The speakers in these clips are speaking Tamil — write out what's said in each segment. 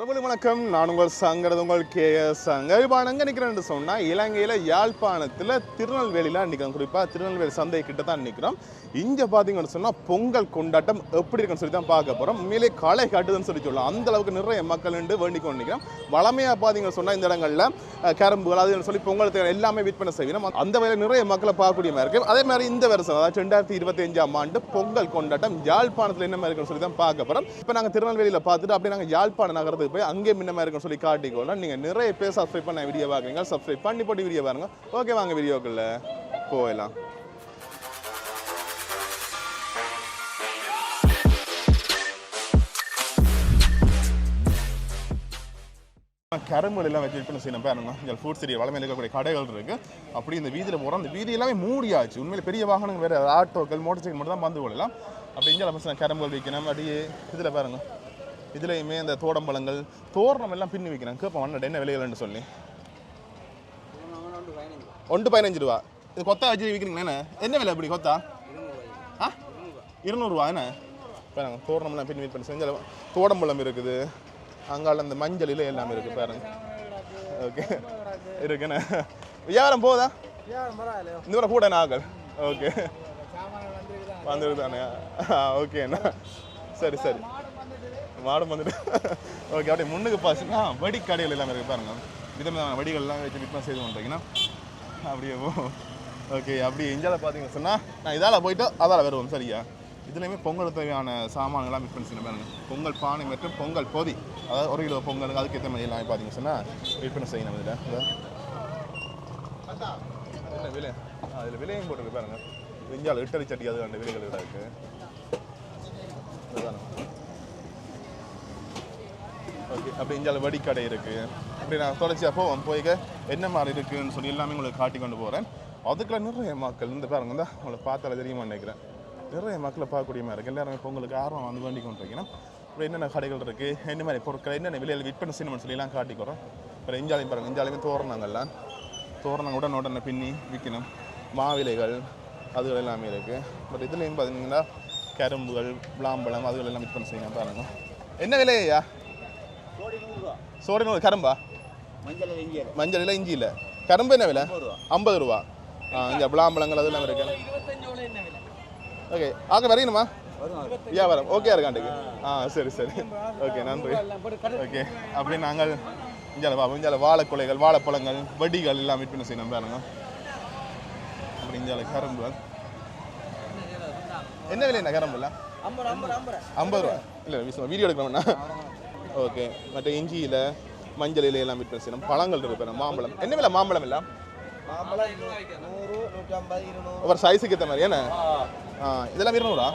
உறவுகளுக்கு வணக்கம். நான் உங்கள் சங்கரது உங்கள் கேஎஸ் சங்கர். இப்போ நான் எங்கே நிற்கிறேன்னு சொன்னால் இலங்கையில் யாழ்ப்பாணத்தில் திருநெல்வேலியில் நிற்கிறோம். குறிப்பாக திருநெல்வேலி சந்தை கிட்ட தான் நிற்கிறோம். இங்கே பார்த்தீங்கன்னு சொன்னால் பொங்கல் கொண்டாட்டம் எப்படி இருக்குன்னு சொல்லி தான் பார்க்க போகிறோம். உண்மையிலே களை காட்டுதுன்னு சொல்லி சொல்லலாம். அந்த அளவுக்கு நிறைய மக்கள் வேண்டி கொண்டு நிற்கிறோம். வளமையாக பார்த்தீங்கன்னு சொன்னால் இந்த இடங்களில் கரும்புகள் அதுன்னு சொல்லி பொங்கல் எல்லாமே விற்பனை செய்யணும். அந்த வகையில் நிறைய மக்களை பார்க்கக்கூடிய மாதிரி இருக்குது. அதே மாதிரி இந்த வருஷம் அதாவது 2025ஆம் ஆண்டு பொங்கல் கொண்டாட்டம் யாழ்ப்பாணத்தில் என்ன மாதிரி இருக்குன்னு சொல்லி தான் பார்க்க போகிறோம். இப்போ நாங்கள் திருநெல்வேலியில் பார்த்துட்டு அப்படியே நாங்கள் யாழ்ப்பாணம் நகரத்துக்கு போய் அங்கே முன்னமா இருக்குன்னு சொல்லி காட்டிக்கொள்ளலாம். நீங்கள் நிறைய பேர் சப்ஸ்கிரைப் பண்ண வீடியோ பார்க்குறீங்க. சப்ஸ்கிரைப் பண்ணி போட்டு வீடியோ பாருங்க. ஓகே, வாங்க வீடியோக்குள்ள போகலாம். கரும்புகள் எல்லாம் வச்சு விற்பனை செய்யணும் பாருங்க. இங்கே ஃபுட் சிட்டி வளமையில் இருக்கக்கூடிய கடைகள் இருக்குது. அப்படி இந்த வீதியில் போகிறோம். அந்த வீதி எல்லாமே மூடியாச்சு. உண்மையில் பெரிய வாகனங்கள் வேறு ஆட்டோக்கள் மோட்டர் சைக்கிள் மட்டும் தான் வந்து கொள்ளலாம். அப்படி இங்கே பசங்க கரும்புகள் விற்கணும். அப்படியே இதில் பாருங்க, இதுலேயுமே இந்த தோடம்பழங்கள் தோரணம் எல்லாம் பின்னி வைக்கிறாங்க. கேட்போம் வண்ண என்ன விலைகள்னு சொல்லி 115 ரூபா. இது கொத்தா வச்சு விற்கிறீங்களா? என்ன விலை இப்படி கொத்தா? 200 ரூபா. என்ன பாருங்க, தோரணம்லாம் பின்னி விற்பனை செஞ்ச தோடம்பழம் இருக்குது. அங்கால அந்த மஞ்சள் இலை எல்லாமே இருக்குது பாருங்க. ஓகே இருக்குண்ணே. வியாபாரம் போதா? இந்த வரை கூட நாங்கள். ஓகே வந்துருதானே? ஓகேண்ணா, சரி சரி. மாடம் வந்துட்டு ஓகே. அப்படியே முன்னுக்கு பாசுங்க வடி கடைகள் எல்லாமே இருக்குது பாருங்க. விதமான வடிகள்லாம் வச்சு விற்பனை செய்து பண்ணுறீங்கன்னா அப்படியே ஓகே. அப்படி இந்தியாவில் பார்த்தீங்கன்னு சொன்னால் நான் இதால் போயிட்டு அதால் வருவோம். சரியா? இதுலேயுமே பொங்கல் தேவையான சாமான்கள்லாம் விற்பனை செய்யணும் பாருங்க. பொங்கல் பானை மற்றும் பொங்கல் பொதி, அதாவது 1 கிலோ பொங்கலுக்கு அதுக்கேற்ற மாதிரி எல்லாம் பார்த்தீங்கன்னு சொன்னால் விற்பனை செய்யணும். இதில் என்ன விலை? அதில் விலையும் போட்டுருக்கு பாருங்க. இந்தியாவில் இட்டரி சட்டி அது அந்த விலைகள் இதாக இருக்குது. ஓகே. அப்படி இந்தியாவில் வடிக்கடை இருக்குது. அப்படி நான் தொடர்ச்சியாக போவோம். போய்க்க என்ன மாதிரி இருக்குதுன்னு சொல்லி எல்லாமே உங்களுக்கு காட்டி கொண்டு போகிறேன். அதுக்குள்ள நிறைய மக்கள் இந்த பாருங்க தான் உங்களை பார்த்தால தெரியுமா நினைக்கிறேன். நிறைய மக்களை பார்க்கக்கூடிய மாதிரி இருக்குது. எல்லாருமே பொங்கலுக்கு ஆர்வம் வந்து வேண்டி கொண்டு வைக்கணும். அப்புறம் என்னென்ன கடைகள் இருக்குது, என்ன மாதிரி பொருட்கள், என்னென்ன விலையில் விற்பனை செய்யணும்னு சொல்லிலாம் காட்டிக்கிறோம். அப்புறம் இஞ்சாலையும் பாருங்கள், இஞ்சாலையுமே தோரணங்கள்லாம் தோரணங்க உடனே பின்னி விற்கணும். மாவிலைகள் அதுகள் எல்லாமே இருக்குது. பட் இதுலேயும் பார்த்தீங்கன்னா கரும்புகள் விளாம்பழம் அதுகள் எல்லாம் விற்பனை செய்யணும் பாருங்க. என்ன விலையா? சோடி 100. கரும்பா? மஞ்சள் இல்லை, இஞ்சி இல்லை. கரும்பு என்ன விலை? 50 ரூபா. இங்கே விளாம்பழங்கள் அதெல்லாம் இருக்கு. ஓகே, ஆக வரையணுமா? வியாபாரம் ஓகே இருக்காண்டுக்கு. சரி சரி. ஓகே, நன்றி. ஓகே. அப்படி நாங்கள் இஞ்சால வாழைக்குலைகள் வாழைப்பழங்கள் வடிகள் எல்லாம் விற்பனை செய்யணும் பாருங்க. அப்படி இஞ்சால கரும்புகள் என்ன விலைண்ணா? கரும்பு இல்லை 50 ரூபா. இல்லை வீடியோ எடுக்கணும்ண்ணா. ஓகே. மற்ற இஞ்சியில் மஞ்சள் இலையெல்லாம் விற்பனை செய்யணும். பழங்கள் இருக்கு. மாம்பழம் என்ன விலை? மாம்பழம் இல்லை ஒரு சைஸுக்கு ஏற்ற மாதிரி. ஏன்னா இதெல்லாம் 200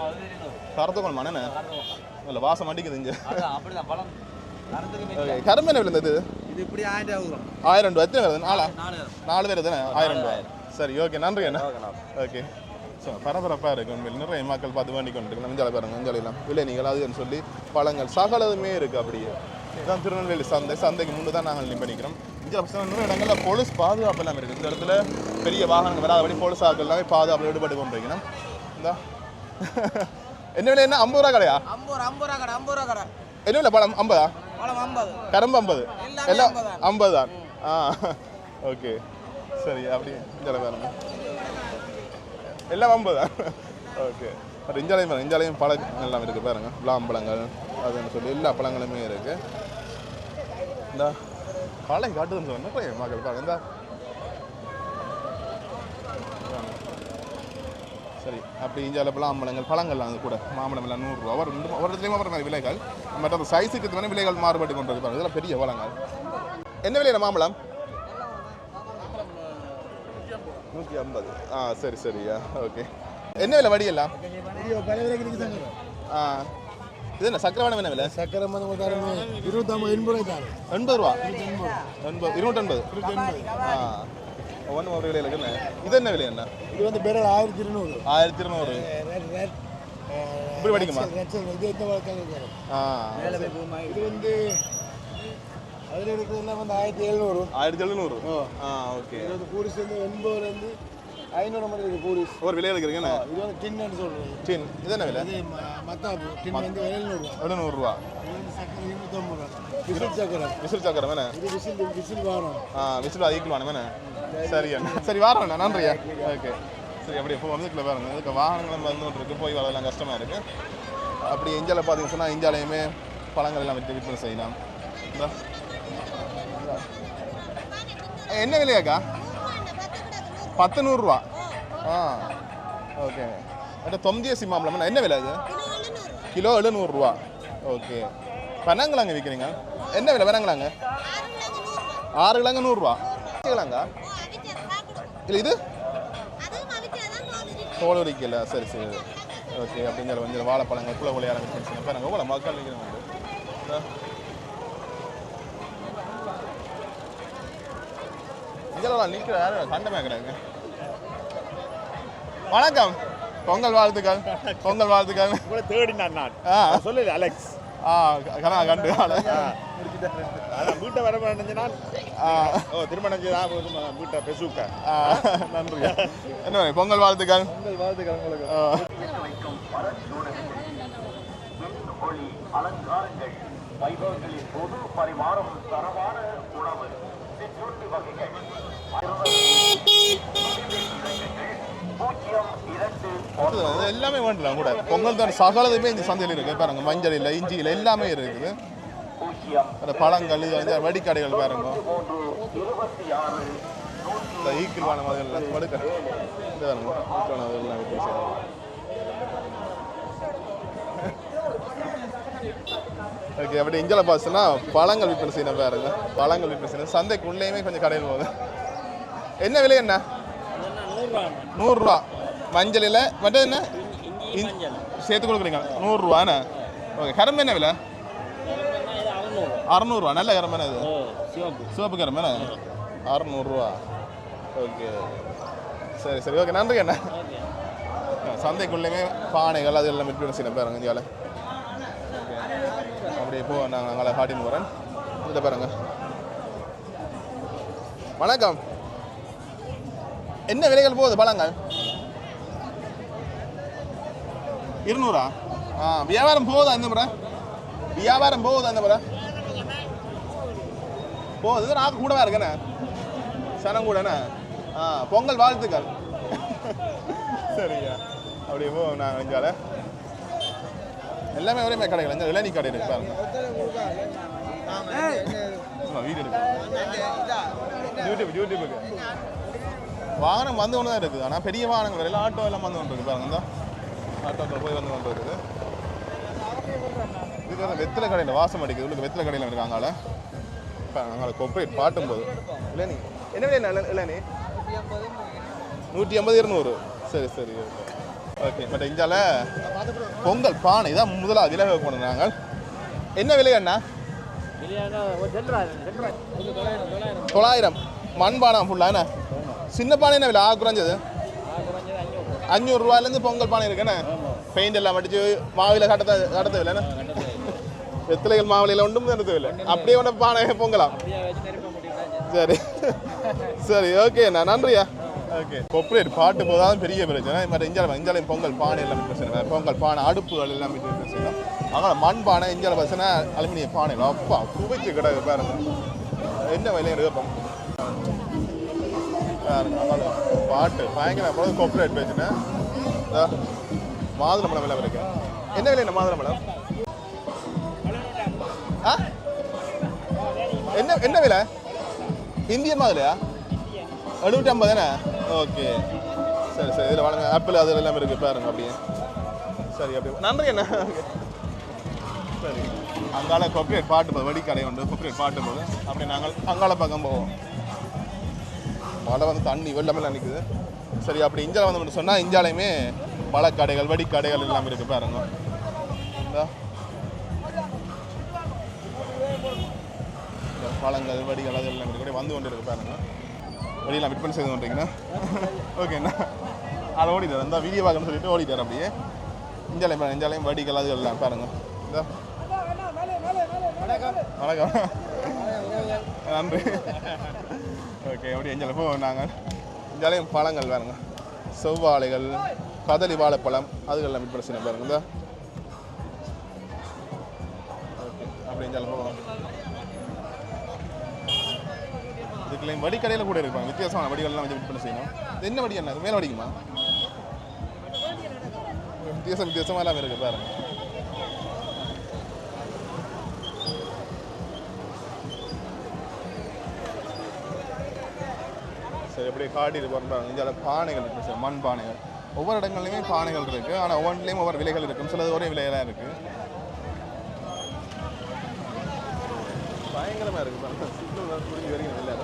கருத்துக்கணுமா? என்ன இல்லை வாசம் அடிக்குது இங்கே. ஓகே. கரும்பு என்ன விலை இருந்தது? 1000 ரூபா. எத்தனை வருது? 4 பேர் தானே? 1000 ரூபா. சரி, ஓகே, நன்றி அண்ணா. ஓகே. ஸோ பரபரப்பாக இருக்குது. உண்மையில் நிறைய மக்கள் பார்த்து வேண்டி கொண்டு இருக்கு. நெஞ்சாலை பாருங்கள், நெஞ்சாலையெல்லாம் விளைநிகள் அதுன்னு சொல்லி பழங்கள் சகலதுமே இருக்குது. அப்படியே இதுதான் திருநெல்வேலி சந்தை. சந்தைக்கு முன்பு தான் நாங்கள் நிற்கிறோம். இங்கே நிறைய இடங்களில் போலீஸ் பாதுகாப்பு எல்லாம் இருக்குது. இந்த இடத்துல பெரிய வாகனங்கள் வராதபடி போலீஸ் ஆட்கள் எல்லாமே பாதுகாப்பு ஈடுபட்டு கொண்டு வைக்கணும். இந்த என்ன விலை? என்ன 50 ரூபா கடையா? 50 ரூபா கடை. என்ன விலை? பழம் 50? கரும்பு 50? எல்லாம் 50 தான். ஓகே, சரி. அப்படி இஞ்சாலை பாருங்க, எல்லாம் 50 தான். ஓகே. பட் இஞ்சாலையும் பழங்கள் எல்லாம் இருக்குது பாருங்க. விளாம்பழங்கள் அதுன்னு சொல்லி எல்லா பழங்களுமே இருக்குது. இந்த களை காட்டுதுன்னு சொன்ன நிறைய மக்கள் பாருங்க. இந்த சரி. அப்படி இஞ்சால விளாம்பழங்கள் பழங்கள்லாம் அது கூட மாம்பழம் எல்லாம் 100 ரூபா. ஒரு இடத்துலையும் ஒரு மாதிரி விலைகள் மற்ற அந்த சைஸுக்கு தானே விலைகள் மாறுபட்டு கொண்டு பாருங்க. இதெல்லாம் பெரிய பழங்கள். என்ன விலையில மாம்பழம்? 150. சரி சரியா. ஓகே. என்ன விலை வடியெல்லாம்? இது என்ன சக்கரவானம்? என்ன விலை? சக்கரை 80 ரூபா. 280. ஒவ்வொன்றும் ஒரு விலையில் இருக்குண்ணே. இது என்ன விலை? என்ன இது வந்து பேரல் 1200. 1200 இப்படி வடிக்குமா? இது எந்த வழக்கம்? இது வந்து அதில் இருக்கிறதுலாம் வந்து 1700. ஓகே. இது வந்து பூரிஸ் வந்து 80 500 மட்டும் இருக்குது பூரிஸ். ஒரு விலையில் இருக்குங்க. இது வந்து டின்னு சொல்கிறது. டின் இது என்ன விலை? மத்தாப்பு டின் வந்து 700 ரூபா. 700 ரூபா. இது வந்து சக்கரை 250 ரூபா. விசில் சக்கரம் விசில் சக்கரம் என்ன இது விசில் வேணும் விசில் அதிகம் வேணும் என்ன சரி அண்ணா சரி வாரம் அண்ணா நன்றியா ஓகே சரி அப்படியே இப்போ வந்து பாருங்க இதுக்கு வாகனங்களும் வந்துட்டு இருக்கு போய் வரதெல்லாம் கஷ்டமாக இருக்குது அப்படி இஞ்சால பார்த்தீங்கன்னு சொன்னால் இஞ்சாலையுமே பழங்கள் எல்லாம் விற்பனை செய்யலாம் என்ன விலையாக்கா 10 நூறுரூவா ஓகே தொம்தியசி மாம்பழம் என்ன விலை அது கிலோ 700 ஓகே பனங்கிழங்கு விற்கிறீங்க என்ன விலை பனங்கிழங்கு 6 கிழங்கு 100 கிழங்கா இல்லை இது தோல் உரிக்கல சரி சரி ஓகே அப்படிங்கிற வந்து வாழைப்பழங்கள் குள்ள விளையாட விற்பனை பாருங்க எவ்வளோ மக்கள் நிற்கிறாங்க இதெல்லாம் நிற்கிற யாரும் கண்டமே கிடையாது வணக்கம் பொங்கல் வாழ்த்துக்கள் பொங்கல் வாழ்த்துக்கள் உங்களை தேடினான் நான் சொல்லல அலெக்ஸ் கனா கண்டு அதான் வீட்டை வர நினைஞ்சனா திருமணம் செய்தா வீட்டை பெசுக்க நன்றி என்ன பொங்கல் வாழ்த்துக்கள் பொங்கல் வாழ்த்துக்கள் உங்களுக்கு அலங்காரங்கள் வைபவங்களின் போது பரிமாறும் தரமான உணவு சிற்றுண்டி வகைகள் 02 எல்லாமே வேண்டலாம் கூட பொங்கல் தான் சகலதுமே இந்த சந்தையில் இருக்கு பாருங்க மஞ்சள் இல்லை இஞ்சி இல்லை எல்லாமே இருக்குது அந்த பழங்கள் இது வந்து வடிக்கடைகள் பாருங்க இந்த ஈக்கில் வாழ மாதிரி வடுக்க இது பாருங்க ஓகே அப்படி இஞ்சல பாசுனா பழங்கள் விற்பனை செய்யணும் பாருங்க பழங்கள் விற்பனை செய்யணும் சந்தைக்கு உள்ளேயுமே கொஞ்சம் கடையில் போகுது என்ன விலை என்ன 100 மஞ்சளில் மட்டும் என்ன சேர்த்து கொடுக்குறீங்க 100 என்ன ஓகே கரும்பு என்ன விலை 600 நல்ல கரும்பு என்ன இது சிவப்பு கரும்பு என்ன 600 ஓகே சரி சரி ஓகே நன்றி அண்ணா சந்தைக்குள்ளேயுமே பானைகள் அது எல்லாம் விற்பனை செய்யணும் பாருங்க இந்தியாவில் அப்படியே இப்போ நாங்கள் அங்கே காட்டின்னு போகிறேன் இதை பாருங்க வணக்கம் என்ன விலைகள் போகுது பழங்கள் 200 வியாபாரம் போகுதா இந்த முறை வியாபாரம் போகுதா இந்த முறை போகுது நான் கூடவா இருக்கேண்ணே சனம் கூடண்ணே பொங்கல் வாழ்த்துக்கள் சரியா அப்படியே போ நான் வெஞ்சால எல்லாமே ஒரே கடைகள் இந்த இளநீ கடை இருக்கு பாருங்க வீடு இருக்கு யூடியூபுக்கு வாகனம் வந்து கொண்டு தான் இருக்குது ஆனால் பெரிய வாகனங்கள் வேறு எல்லாம் ஆட்டோ எல்லாம் வந்து கொண்டு இருக்கு பாருங்க தான் ஆட்டோக்கள் போய் வந்து கொண்டு இருக்குது இதுக்கு வந்து வெத்தலை கடையில் வாசம் அடிக்குது உள்ளுக்கு வெத்தலை கடையில் இருக்காங்க இப்போ நாங்கள் கொப்பரேட் பாட்டும் போது இளநீ என்ன விலை இளநீ 150 200 சரி சரி ஓகே பட் இஞ்சால பொங்கல் பானை இதான் முதலாக விலை போனோம் நாங்கள் என்ன விலை அண்ணா 900 மண்பானம் ஃபுல்லாக என்ன சின்ன பானை என்ன விலை குறைஞ்சது 500 ரூபாயிலேருந்து பொங்கல் பானை இருக்குண்ணே பெயிண்ட் எல்லாம் அடிச்சு மாவில கட்டத்தை இல்லைண்ணே வெத்தலைகள் மாவிலையில் ஒன்றும் தரது அப்படியே ஒன்று பானை பொங்கலாம் சரி சரி ஓகேண்ணா நன்றியா ஓகே கொப்பரேட் பாட்டு போதாலும் பெரிய பிரச்சனை மற்ற இஞ்சாலையும் பொங்கல் பானை எல்லாம் பிரச்சனை பொங்கல் பானை அடுப்புகள் எல்லாம் பிரச்சனை அதனால் மண் பானை இஞ்சால பிரச்சனை அலுமினிய பானை அப்பா குவிச்சு கிடக்கு பாருங்க என்ன விலையும் எடுப்போம் பாருங்க பாட்டு பயங்கர கொப்பரேட் பிரச்சனை மாதுளம்பழம் விலை இருக்கு என்ன விலை என்ன மாதுளம்பழம் என்ன என்ன விலை இந்திய மாதுளையா 750 தானே ஓகே சரி சரி இதில் வாங்க ஆப்பிள் அது எல்லாம் இருக்குது பாருங்க அப்படியே சரி அப்படியே நன்றி என்ன சரி அங்கால கொப்பரேட் பாட்டு போது வடிக்கடை உண்டு கொப்பரேட் பாட்டு போது அப்படி நாங்கள் அங்கால பக்கம் போவோம் மழை வந்து தண்ணி வெள்ளமெல்லாம் நிற்குது சரி அப்படி இஞ்சால வந்து சொன்னால் இஞ்சாலையுமே பழக்கடைகள் வடிக்கடைகள் எல்லாம் இருக்குது பாருங்க பழங்கள் வடிகள் அது எல்லாம் இருக்குது வந்து கொண்டு இருக்கு பாருங்க வெளியெல்லாம் விற்பனை செய்து கொண்டீங்கன்னா ஓகேண்ணா அதை ஓடிட்டார் அந்த வீடியோ பார்க்கணும்னு சொல்லிட்டு ஓடிட்டார் அப்படியே இஞ்சாலையும் வடிகள் அது எல்லாம் பாருங்க வணக்கம் நன்றி ஓகே அப்படி இஞ்சாலை போ நாங்கள் இஞ்சாலையும் பழங்கள் பாருங்க செவ்வாழைகள் கதலி வாழைப்பழம் அதுகள்லாம் விற்பனை செய்யணும் பாருங்க ஓகே அப்படி இஞ்சாலை போவோம் இதுக்குள்ளேயும் வடிக்கடையில் கூட இருப்பாங்க, வித்தியாசமான வடிகள்லாம் வச்சு விற்பனை செய்யணும். இது என்ன வடி என்ன, அது மேலே வடிக்குமா? வித்தியாசமாக எல்லாம் இருக்குது பாருங்க. சரி, எப்படி காட்டிட்டு போகிறாங்க. இங்கே பானைகள் இருக்குது சார், மண் பானைகள். ஒவ்வொரு இடங்கள்லையுமே பானைகள் இருக்குது, ஆனால் ஒவ்வொன்றிலையும் ஒவ்வொரு விலைகள் இருக்கும். சிலது ஒரே விலையெல்லாம் இருக்குது. பயங்கரமாக இருக்குது பாருங்க. சிக்கல் புரிஞ்சு வரைக்கும் இல்லை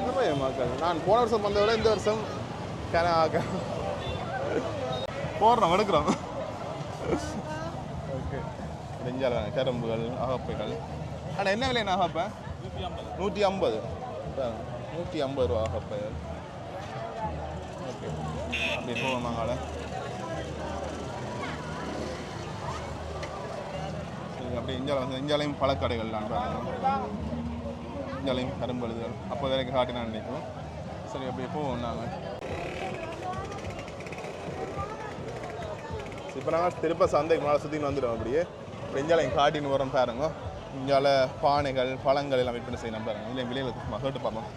இன்னும் மக்கள். நான் போன வருஷம் வந்ததை விட இந்த வருஷம் போடுறோம் எடுக்கிறோம். ஓகே, நெஞ்சால கரும்புகள், அகப்பைகள். ஆனால் என்ன விலை அகப்பை? 150. 150 ரூபா அகப்பைகள். ஓகே, அப்படி போவோம் நாங்கள். அப்படி இஞ்சாலையும் பழக்கடைகள் நான் பாருங்க. இஞ்சாலையும் கரும்பழுதுகள் அப்போ வரைக்கும் காட்டி நான் நினைப்போம். சரி, அப்படி போவோம் நாங்கள். இப்போ நாங்கள் திருப்ப சந்தைக்கு மேலே சுற்றின்னு வந்துடுவோம். அப்படியே இஞ்சாலையும் காட்டின்னு வரோம் பாருங்க. இஞ்சால பானைகள், பழங்கள் எல்லாம் விற்பனை செய்யணும் பாருங்க. இல்லை விலையில் கேட்டு பார்ப்போம்.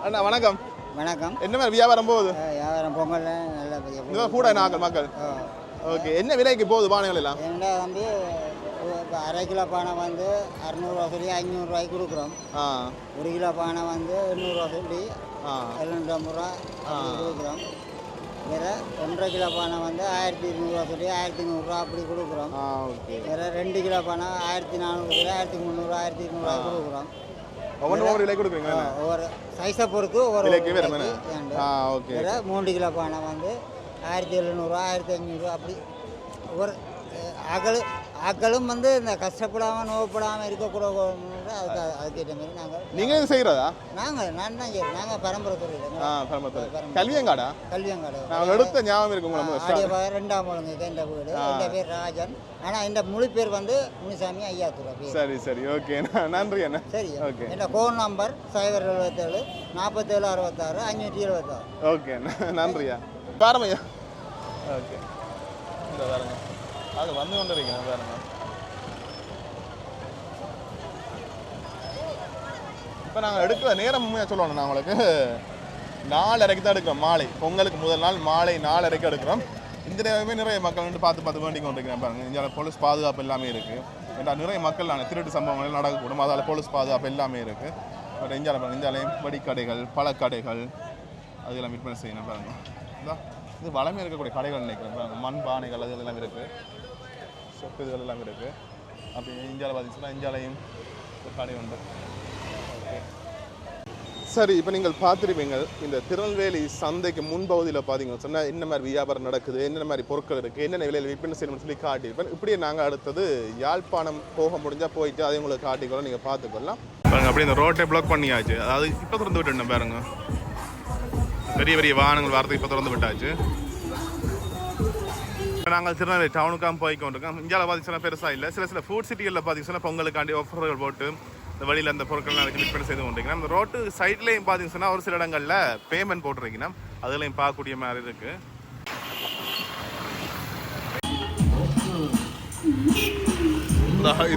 அண்ணா வணக்கம். வணக்கம். என்ன மாதிரி வியாபாரம் போகுது? வியாபாரம் பொங்கல் நல்ல கூட நாங்கள் மக்கள். ஓகே, என்ன விலைக்கு போகுது பானைகள் எல்லாம்? என்ன வந்து இப்போ அரை கிலோ பானை வந்து 600 சொல்லி 500 ரூபாய்க்கு கொடுக்குறோம். 1 கிலோ பானை வந்து 800 சொல்லி 750 ரூபா கொடுக்குறோம். வேறு 1.5 கிலோ பானை வந்து 1200 சொல்லி 1100 ரூபா அப்படி கொடுக்குறோம். வேறு 2 கிலோ பானை 1400 சொல்லி 1300 1200 கொடுக்குறோம். ஒவ்வொரு விலை கொடுக்குறீங்க? ஒவ்வொரு சைஸை பொறுத்து ஒவ்வொரு விலைக்கு வேறு. வேறு 3 கிலோ பானை வந்து 1700 1500 அப்படி ஒவ்வொரு ஆக்களும் வந்து இந்த கஷ்டப்படாமல் நோக்கப்படாமல் இருக்கக்கூடாது. அதுக்கேற்ற மாதிரி நீங்கள் செய்கிறதா? நான் தான் செய்கிறோம். நாங்கள் பரம்பரை துறையில். கல்வியங்காடா? கல்வியங்காடு. நாங்கள் எடுத்த ஞாபகம் இருக்குங்களா? ஆடியபாக 2ஆம் ஒழுங்குக்கு இந்த வீடு. என் பேர் ராஜன். ஆனால் இந்த முழு பேர் வந்து முனிசாமி ஐயாத்துறை பேர். சரி சரி, ஓகே, நன்றி அண்ணா. சரி, ஓகே. என்னோட ஃபோன் நம்பர் 077 47 66 526. ஓகே, நன்றியா. பாருமையா. ஓகே, இந்த பாருங்க, அது வந்து கொண்டு இருக்கேன் பாருங்க. இப்போ நாங்கள் எடுக்கிற நேரம் உண்மையாக சொல்லணும். நான் உங்களுக்கு 4:30 தான் எடுக்கிறோம். மாலை பொங்கலுக்கு முதல் நாள் மாலை 4:30 எடுக்கிறோம். இந்த நேரமே நிறைய மக்கள் வந்து பார்த்து வேண்டி கொண்டு இருக்கிறேன் பாருங்க. இங்கே போலீஸ் பாதுகாப்பு எல்லாமே இருக்குது. ஏன்னா நிறைய மக்கள் திருட்டு சம்பவங்கள் நடக்கக்கூடும், அதால் போலீஸ் பாதுகாப்பு எல்லாமே இருக்குது. பட் இந்தியாவில் பாருங்கள், இந்தியாவிலையும் வடிக்கடைகள், பழக்கடைகள் அதெல்லாம் விற்பனை செய்யணும் பாருங்க. இது வளமே இருக்கக்கூடிய கடைகள் நினைக்கிறேன் பாருங்க. மண் பானைகள் அது எல்லாம் இருக்குது, சொப்பு இதுகள் எல்லாம் இருக்குது. அப்படி இந்தியாவில் பார்த்தீங்கன்னா இந்தியாவிலையும் ஒரு கடை உண்டு. ஓகே, சரி. இப்போ நீங்கள் பார்த்துருப்பீங்க இந்த திருநெல்வேலி சந்தைக்கு முன்பகுதியில் பார்த்தீங்கன்னு சொன்னால் என்ன மாதிரி வியாபாரம் நடக்குது, என்னென்ன மாதிரி பொருட்கள் இருக்குது, என்னென்ன விலையில் விற்பனை செய்யணும்னு சொல்லி காட்டியிருப்பேன். இப்படியே நாங்கள் அடுத்தது யாழ்ப்பாணம் போக முடிஞ்சால் போயிட்டு அதை உங்களுக்கு காட்டிக்கொள்ள நீங்கள் பார்த்துக்கொள்ளலாம் பாருங்க. அப்படி இந்த ரோட்டை பிளாக் பண்ணியாச்சு. அதாவது இப்போ திறந்து விட்டுட்டேன் பாருங்க. பெரிய பெரிய வாகனங்கள் வாரத்துக்கு இப்போ திறந்து விட்டாச்சு. நாங்கள் திருநெல்வேலி டவுனுக்காக போய்க்கொண்டிருக்கோம். இந்தியாவில் பார்த்தீங்கன்னா பெருசாக இல்லை. சில ஃபுட் சிட்டிகளில் பார்த்தீங்கன்னா பொங்கலுக்காண்டி ஆஃபர்கள் போட்டு இந்த வழியில் அந்த பொருட்கள்லாம் விற்பனை செய்து கொண்டிருக்கீங்க. அந்த ரோட்டு சைட்லேயும் பார்த்தீங்கன்னா ஒரு சில இடங்களில் பேமெண்ட் போட்டிருக்கீங்கன்னா அதுலையும் பார்க்கக்கூடிய மாதிரி இருக்கு.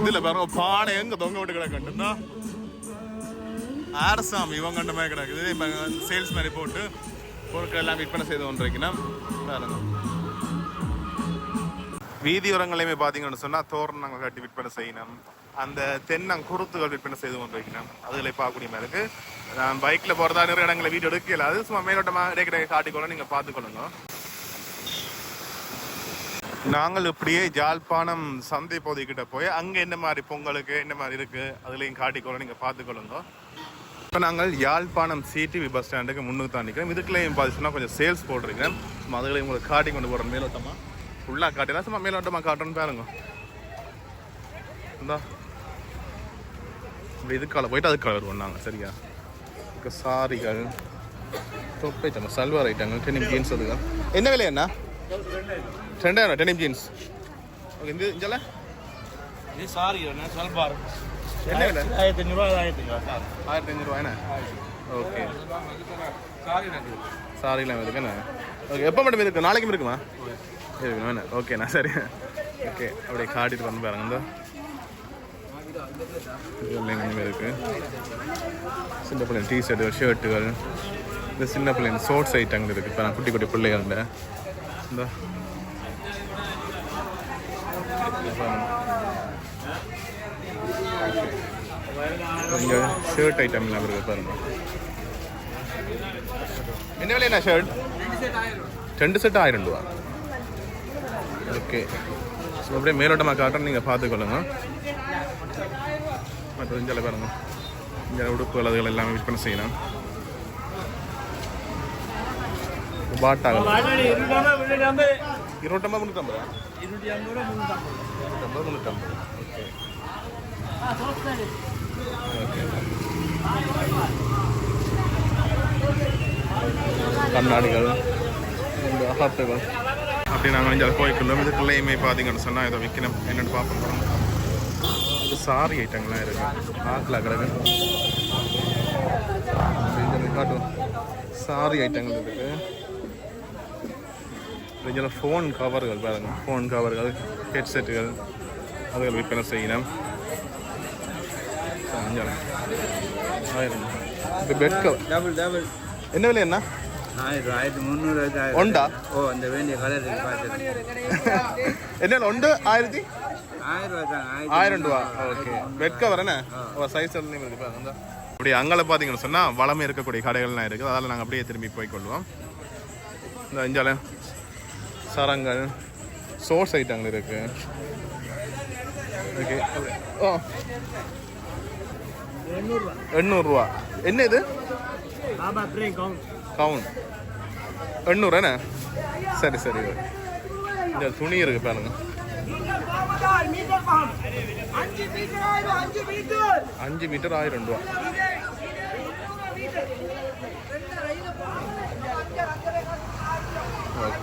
இதில் பாருங்க, பானை எங்கே தொங்க விட்டு கிடக்குன்னா ஆர்சாமி இவங்க கண்ட மாதிரி கிடக்குது. சேல்ஸ் மாதிரி போட்டு பொருட்கள் எல்லாம் விற்பனை செய்து கொண்டிருக்கீங்கன்னா பாருங்க. வீதியோரங்களையுமே பார்த்தீங்கன்னு சொன்னால் தோரணங்கள் கட்டி விற்பனை செய்யணும். அந்த தென்னங்குருத்துகள் விற்பனை செய்து கொண்டிருக்கணும். அதில் பார்க்கக்கூடிய மாதிரி இருக்குது. நான் பைக்கில் போகிறதா நிறைய இடங்களை வீடியோ எடுக்கல. அது சும்மா மேலோட்டமாக இடைக்கிட காட்டிக்கொள்ள நீங்கள் பார்த்துக்கொள்ளுங்க. நாங்கள் இப்படியே யாழ்ப்பாணம் சந்தை பகுதிக்கிட்ட போய் அங்கே என்ன மாதிரி பொங்கலுக்கு என்ன மாதிரி இருக்குது அதுலேயும் காட்டிக்கொள்ள நீங்கள் பார்த்துக்கொள்ளுங்க. இப்போ நாங்கள் யாழ்ப்பாணம் சிடிவி பஸ் ஸ்டாண்டுக்கு முன்னுக்கு தான் நிற்கிறோம். இதுக்குள்ளேயும் பார்த்தீங்கன்னா கொஞ்சம் சேல்ஸ் போட்டிருக்கேன். சும்மா அதுகளையும் உங்களுக்கு காட்டி கொண்டு போகிறோம். மேலோட்டமாக ஃபுல்லாக காட்டினா சும்மா மேலோட்டமாக காட்டுறோன்னு பாருங்க. இந்தா இப்படி இதுக்கால போயிட்டு அதுக்கால வருவோம் நாங்கள். சரியா, இப்போ சாரிகள், தொப்பை ஐட்டம், சல்வார் ஐட்டங்கள், டெனிம் ஜீன்ஸ். அதுங்க என்ன விலை அண்ணா? 2000 டெனிம் ஜீன்ஸ். ஓகே, இந்த இஞ்சால இது சாரி சல்வார் என்ன விலை? 1500 ரூபாய்ண்ணா. ஓகே, சாரிலாம் இருக்குண்ணா. ஓகே, எப்போ மட்டும் இருக்கு? நாளைக்கும் இருக்குமா? இருக்குண்ணா. ஓகேண்ணா, சரி. ஓகே, அப்படியே காட்டிட்டு வந்து பாருங்க. இந்த இதெல்லாம் இங்கே இருக்குது. சின்ன பிள்ளைங்க டிஷர்ட்டுகள், ஷர்ட்டுகள், இந்த சின்ன பிள்ளைங்க ஷோர்ட்ஸ் ஐட்டங்கள் இருக்குது. இப்போ நான் குட்டி குட்டி பிள்ளைகள்ட இந்த இங்கே ஷர்ட் ஐட்டம்லாம் இருக்குது பாருங்க. என்ன விலையா ஷர்ட்? 2 செட் 1000 ரூபா. ஓகே, ஸோ அப்படியே மேலோட்டமாக காட்டுறேன், நீங்கள் பார்த்துக்கொள்ளுங்க. மற்ற இங்கே பாருங்க, இங்கே உடுப்புகள் அதுகள் எல்லாமே விற்பனை செய்யலாம். பாட்டாக 250 350 கண்ணாடிகள், இந்த ஹாட்டுகள் அப்படி நாங்கள் இங்கே போய்க்குள்ளோம். இதுக்குள்ளேயுமே பார்த்தீங்கன்னு சொன்னால் இதை விற்கணும் என்னென்னு பார்ப்போம். இது சாரி ஐட்டங்கள்லாம் இருக்குது. ஆக்கில் கிடக்கு காட்டும் சாரி ஐட்டங்கள் இருக்குது. இதில் ஃபோன் கவர்கள் பாருங்க, ஃபோன் கவர்கள், ஹெட்செட்டுகள் அதுகள் விற்பனை செய்யணும். இப்போ பெட் கவர் டபுள் என்ன விலை? என்ன 1300 உண்டா? ஓ, அந்த வேண்டிய கலர் என்ன உண்டு? 1000 1000 ரூபா. ஓகே, பெட் கவர் என்ன சைஸ் இருக்கு பாருங்க. அப்படி அங்கே பார்த்தீங்கன்னு சொன்னால் வளமே இருக்கக்கூடிய கடைகள்லாம் இருக்குது. அதில் நாங்கள் அப்படியே திரும்பி போய்க்கொள்வோம். இந்த இஞ்சால சரங்கள், சோர்ஸ் ஐட்டங்கள் இருக்குது. ஓகே, ஓ 800 ரூபா. என்ன இது? கவுன் 800 என்ன? சரி சரி. இந்த துணி இருக்குது பாருங்க. 5 மீட்டர் 1000 ரூபா.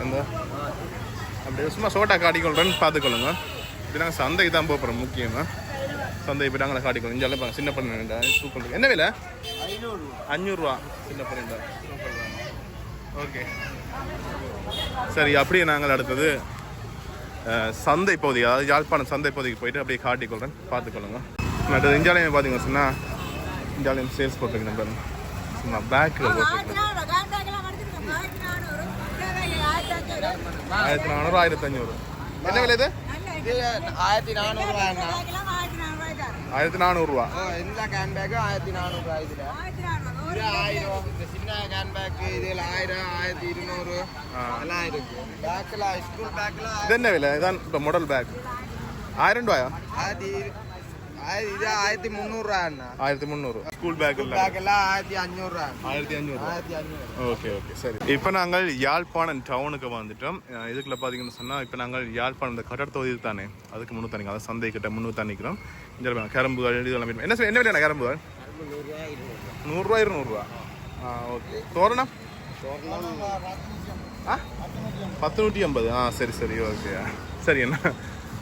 இந்த அப்படியே சும்மா சோட்டா காட்டிக்கொள்றேன்னு பார்த்துக்கொள்ளுங்க. இது நாங்கள் சந்தைக்கு தான் போகிறோம் முக்கியமாக. சந்தை போய்ட்டு அங்கே காட்டிக்கொள்ளும். இங்கே எல்லாம் சின்ன பண்ண சூப்பர். என்ன விலை? 500 ரூபா. சின்ன பண்ண. ஓகே சரி. அப்படியே நாங்கள் அடுத்தது சந்தை பகுதி, அதாவது யாழ்ப்பாணம் சந்தை பகுதிக்கு போயிட்டு அப்படியே காட்டிக்கொள்கிறேன், பார்த்துக்கொள்ளுங்க. அடுத்தது இந்தியாலையும் பார்த்தீங்கன்னா சொன்னால் இந்தியாலையும் சேல்ஸ் போட்டிருக்கு நம்பர். சும்மா பேக்குகள் போட்டிருக்கு. 1400 1500. என்ன விலை இது? 1400 ரூபா. 1400 ரூபா. இந்த கேன் பேக் 1400 ரூபா. இதுல 1000. இந்த சின்ன கேன் பேக் இதுல 1000 1200 எல்லாம் இருக்கு. பேக்ல ஸ்கூல் பேக்ல இது என்ன விலை? இதான் இப்போ மாடல் பேக் 1000 ரூபாயா? இது 1300 ரூபா. 1300. ஸ்கூல் பேக் இல்லை, பேக்கெல்லாம் 1500 ரூபா. 1500. ஓகே ஓகே சரி. இப்போ நாங்கள் யாழ்ப்பாணம் டவுனுக்கு வந்துட்டோம். இதுக்குள்ள பார்த்தீங்கன்னு சொன்னால் இப்போ நாங்கள் யாழ்ப்பாணம் இந்த கடற் தொகுதி தானே, அதுக்கு முன்னூற்றி தண்ணிக்கிறோம். அதாவது சந்தை கிட்ட முன்னூற்றி தண்ணிக்கிறோம். இந்த கரும்புகள் இதெல்லாம் என்ன விலை? கரும்புகள் 100 ரூபா 200 ரூபா. ஓகே. தோரணம் 1080. சரி சரி. ஓகே சரி. என்ன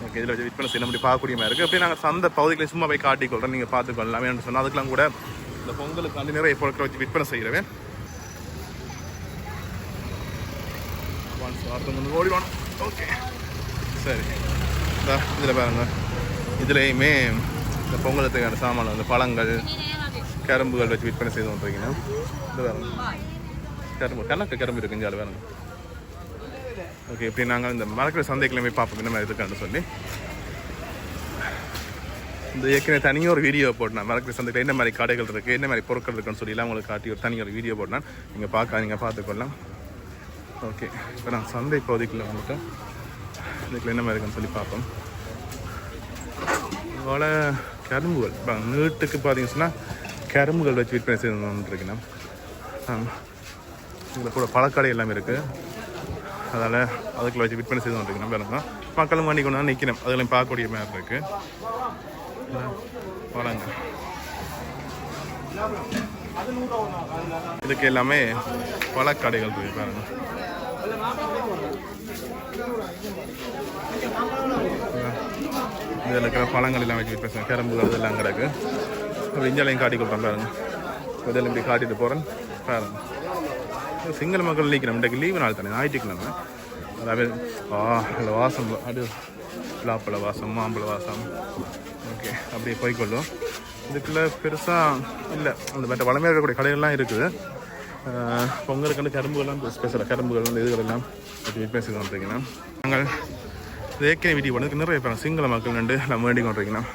ஓகே, இதில் வச்சு விற்பனை செய்ய அப்படி பார்க்கக்கூடிய மாதிரி இருக்குது. அப்படியே நாங்கள் சந்தை பகுதிகளை சும்மா போய் காட்டிக்கொள்கிறோம், நீங்கள் பார்த்துக்கொள்ளலாம். என்று சொன்னால் அதுக்கெல்லாம் கூட இந்த பொங்கலுக்கு நிறைய பொருட்களை வச்சு விற்பனை செய்கிறவேன். ஓடி வேணும். ஓகே சரி. இதில் பாருங்க, இதுலேயுமே இந்த பொங்கலுக்கான சாமான அந்த பழங்கள், கரும்புகள் வச்சு விற்பனை செய்து வந்துருக்கீங்க. இது பாருங்க, கரும்பு கணக்கு கரும்பு இருக்குங்க. அது வேணுங்க. ஓகே, இப்படி நாங்கள் இந்த மரக்கடை சந்தைக்கிழமை பார்ப்போம் என்ன மாதிரி இருக்கான்னு சொல்லி. இந்த ஏற்கனவே தனியாக ஒரு வீடியோ போட்டேன், மரக்கடை சந்தையில் என்ன மாதிரி கடைகள் இருக்குது, என்ன மாதிரி பொருட்கள் இருக்குன்னு சொல்லிலாம் உங்களுக்கு காட்டி ஒரு தனியாக ஒரு வீடியோ போட்டேன். நீங்கள் பார்த்துக்கொள்ளலாம். ஓகே, இப்போ நான் சந்தை பகுதிக்குள்ளே வந்துட்டு இதுக்குள்ள என்ன மாதிரி இருக்குன்னு சொல்லி பார்ப்போம். அதோட கரும்புகள் இப்போ நீட்டுக்கு பார்த்தீங்கன்னு சொன்னால் கரும்புகள் வச்சு விற்பனை செய்து வந்துருக்கேன். இதில் கூட பழக்கடை எல்லாமே இருக்குது. அதால் அதுக்குள்ள வச்சு விற்பனை செய்து வந்துருக்கேன். பாருங்க, மக்களும் வண்டி கொண்டு வந்து நிற்கணும், அதெல்லாம் பார்க்கக்கூடிய மாதிரி இருக்குது. பழங்க இதுக்கு எல்லாமே பழக்கடைகள் இருக்குது. பாருங்க, இதில் இருக்கிற பழங்கள் எல்லாம் வச்சு விற்பனை, கரும்புகள் இதெல்லாம் கிடக்கு. அப்படி இஞ்சாலையும் காட்டி கொடுப்பேன். பாருங்க, இதெல்லாம் இப்படி காட்டிட்டு போகிறேன். பாருங்க, சிங்கள மக்கள் நிற்கிறோம். இன்றைக்கு லீவு நாள் தானே, ஞாயிற்றுக்கிழமை. அதாவது அதில் வாசம், அது பலாப்பழ வாசம், மாம்பழ வாசம், ஓகே அப்படியே போய்க்கொள்ளும். இதுக்குள்ள பெருசாக இல்லை, அந்த மற்ற வளமையாக இருக்கக்கூடிய கடைகள்லாம் இருக்குது. பொங்கலுக்கு வந்து கரும்புகள்லாம் ஸ்பெஷலாக கரும்புகள் வந்து இதுகளெல்லாம் விற்பனை செய்து கொண்டிருக்கீங்கன்னா நாங்கள் ஏற்கனவே வீடியோ பண்ணுறதுக்கு நிறைய இருப்பாங்க சிங்கள மக்கள் கண்டு நம்ம வேண்டி கொண்டிருக்கீங்கன்னா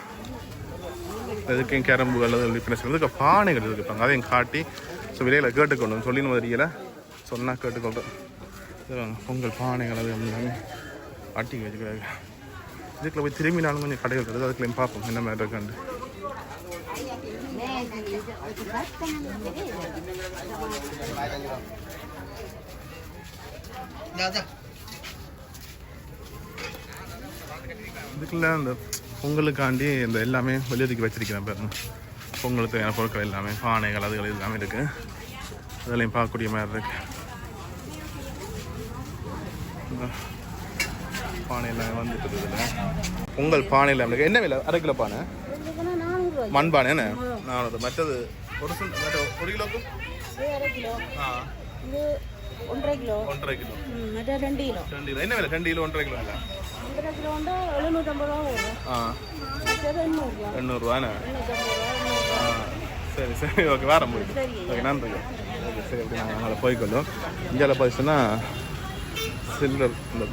இதுக்கு கரும்புகள் அது விற்பனை செய்வது பானைகள் இருப்பாங்க அதையும் காட்டி ஸோ விலையில் கேட்டுக்கொள்ளும் சொல்லின்னு வரியல சொன்னால் கேட்டுக்கொள்கிறோம். பொங்கல் பானைகள் அது எல்லாமே அட்டி வச்சுக்கிறாங்க. இதுக்குள்ள போய் திரும்பினாலும் கொஞ்சம் கடைகள் இருக்குது, அதுக்குள்ளேயும் பார்ப்போம் என்ன மாதிரி இருக்காண்டு. இதுக்குள்ள அந்த பொங்கலுக்காண்டி இந்த எல்லாமே வெளியதுக்கு வச்சிருக்கிறேன் பாருங்க. பொங்கலுக்கு தேவையான பொருட்கள் எல்லாமே பானைகள் அதுகள் எல்லாமே இருக்குது. அதெல்லாம் பார்க்கக்கூடிய மாதிரி இருக்கு. பானையெல்லாம் வந்துட்டு இதில் பொங்கல் பானையில் நம்மளுக்கு என்ன விலை? அரை கிலோ பானை மண் பானை என்ன 400. மற்றது ஒரு கிலோக்கு 1.5 கிலோ 1.5 கிலோ 2 கிலோ என்ன விலை? 2 கிலோ 1.5 கிலோ இல்லை 1.5 கிலோ வந்து 750 ரூபா வரும். 800 ரூபாண்ணே. சரி சரி ஓகே வாரம் போயிட்டு ஓகே நன்றி. ஓகே சரி அப்படி நாங்கள் அங்கே போய்க்கொள்ளும். இந்தியாவில் போயிடுச்சுன்னா சில்வர் இந்த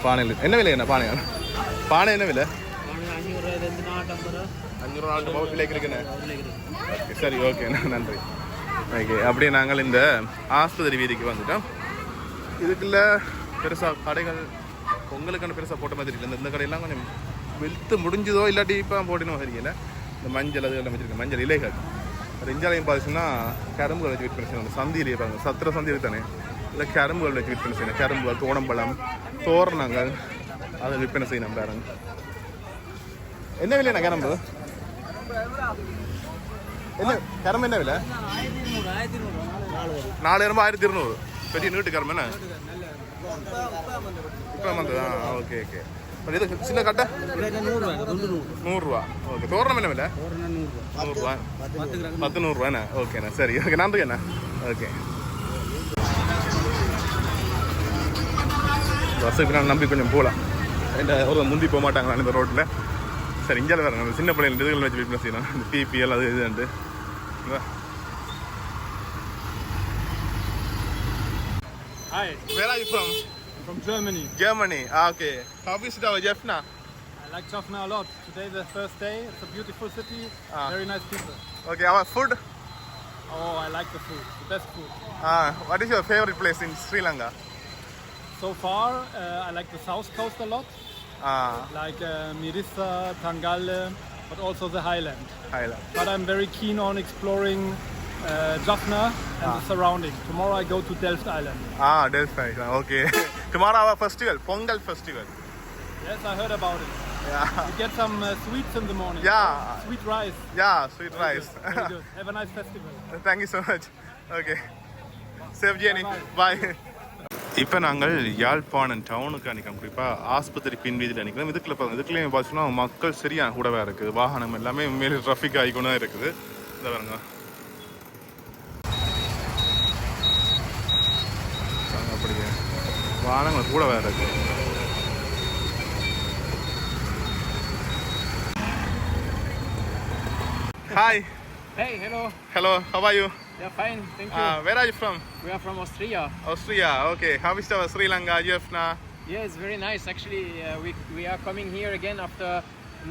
பானையில் என்ன விலை? என்ன பானை பானை என்ன விலை? 500 விலைக்கு இருக்குண்ணே. ஓகே சரி ஓகே நன்றி. ஓகே அப்படியே நாங்கள் இந்த ஆஸ்பத்திரி வீதிக்கு வந்துட்டோம். இதுக்குள்ள பெருசாக கடைகள் பொங்கலுக்கான பெருசாக போட்ட மாதிரி இல்லை. இந்த கடையெல்லாம் கொஞ்சம் வெளுத்து முடிஞ்சதோ இல்லாட்டி இப்போ போட்டினோ தெரியல. இந்த மஞ்சள் அது எல்லாம் வச்சுருக்கேன், மஞ்சள் இலைகள். அது இஞ்சாலையும் பார்த்துச்சுன்னா கரும்புகள் வச்சு விற்பனை செய்யணும். சந்தியிலே பாருங்க, சத்திர சந்தி தானே, இல்லை கரும்புகள் வச்சு விற்பனை செய்யணும். கரும்புகள், தோணம்பழம், தோரணங்கள் அதை விற்பனை செய்யணும் பாருங்க. என்ன விலைண்ணா கரும்பு? என்ன கரும்பு என்ன விலை? 4200 பெரிய நீட்டு கரும்பு என்ன இப்போ வந்ததா? Okay okay. இது சின்ன கட்டை 100 ரூபா. ஓகே. தோரணம் என்ன விலை? 100 ரூபா. 100 ரூபாண்ணா. ஓகேண்ணா சரி ஓகே நன்றி அண்ணா. ஓகே பஸ்ஸுக்கு நான் நம்பி கொஞ்சம் போகலாம். ஒரு முந்தி போக மாட்டாங்களா இந்த ரோட்டில். சரி இங்கே வேறு அந்த சின்ன பிள்ளைகள் இதுகள் வச்சு விற்பனை செய்யணும். இந்த பிபிஎல் அது இதுண்டு. Hi, Where are you from? I'm from Germany. Germany. Okay. How is it our Jaffna? I like Jaffna a lot. Today the first day. It's a beautiful city. Very nice people. Okay, our food. Oh, I like the food. The best food. What is your favorite place in Sri Lanka? So far, I like the south coast a lot. Like Mirissa, Tangale, but also the highland. Highland. But I'm very keen on exploring Jaffna and the surrounding. Tomorrow I go to Delft Island. Delphi. Okay. Tomorrow our festival, Pongal festival. Yes, I heard about it. Yeah. You get some sweets in the morning. Yeah. Sweet rice. Yeah, sweet Very rice. good, very good. Have a nice festival. Thank you so much. Okay. Safe journey. Bye. இப்போ நாங்கள் யாழ்ப்பாணம் டவுனுக்கு அன்றைக்கோம். குறிப்பாக ஆஸ்பத்திரி பின்வீதியில் அன்றைக்கிறோம். இதுக்குள்ள பாருங்கள், இதுக்குள்ளேயும் பார்த்தீங்கன்னா மக்கள் சரியாக கூடவே இருக்குது. வாகனம் எல்லாமே மேலே ட்ராஃபிக் ஆகிக்கொண்டு தான் இருக்குது. இந்த பாருங்க அப்படியே வாகனங்கள் கூடவே இருக்குது. Hi. Hey, hello. Hello. How are you? Yeah, fine. Thank you. Where are you from? We are from Austria. Austria. Okay. How is our Sri Lanka, Jaffna? Yeah, it's very nice. Actually, we are coming here again after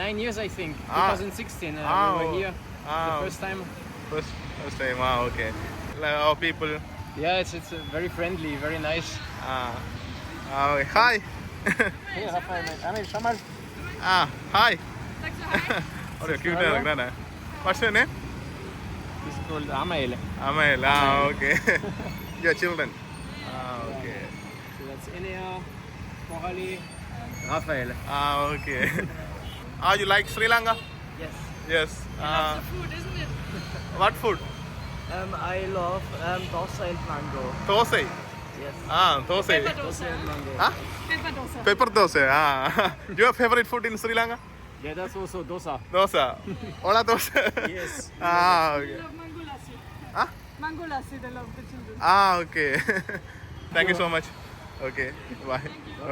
9 years, I think. Ah. 2016. We were here the first time. First time. Okay. Our people. Yeah, it's very friendly, very nice. Okay. Hi. Hey, Rafael. I mean, Shamal. Hi. Okay, cute. What's your name? It's called Amael. Amael. Okay. Your children. Okay. So that's Enea, Kohali, Rafael. Okay. You like Sri Lanka? Yes. Yes. That's the food, isn't it? What food? I love dosa and mango. Thosai. Yes. Thosai. Pepper dosa. Pepper dosa. Pepper dosa. Your favorite food in Sri Lanka? Yeah, that's also dosa. Dosa. Ola dosa. Yes. Okay. They love mango lassi. Huh? Mango lassi, they love the children. Okay. Thank you so much. Okay. Bye.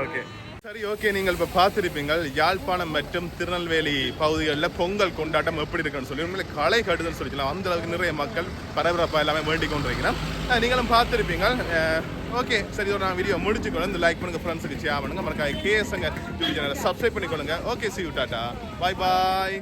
Okay. சரி, ஓகே. நீங்கள் இப்போ பார்த்துருப்பீங்க யாழ்ப்பாணம் மற்றும் திருநெல்வேலி பகுதிகளில் பொங்கல் கொண்டாட்டம் எப்படி இருக்குன்னு சொல்லி உண்மையிலே களை கட்டுதுன்னு சொல்லிக்கலாம். அந்த அளவுக்கு நிறைய மக்கள் பரபரப்பாக எல்லாமே வேண்டிக் கொண்டிருக்கிறேன். நீங்களும் பார்த்துருப்பீங்க. ஓகே, சரி, ஒரு நான் வீடியோ முடிச்சுக்கொள்ள இந்த லைக் பண்ணுங்கள், ஃப்ரெண்ட்ஸுக்கு ஷேர் பண்ணுங்கள், மறக்காம கேஎஸ்ங்க யூடியூப் சேனலை சப்ஸ்கிரைப் பண்ணிக்கொள்ளுங்க. Okay, see you, tata, bye bye.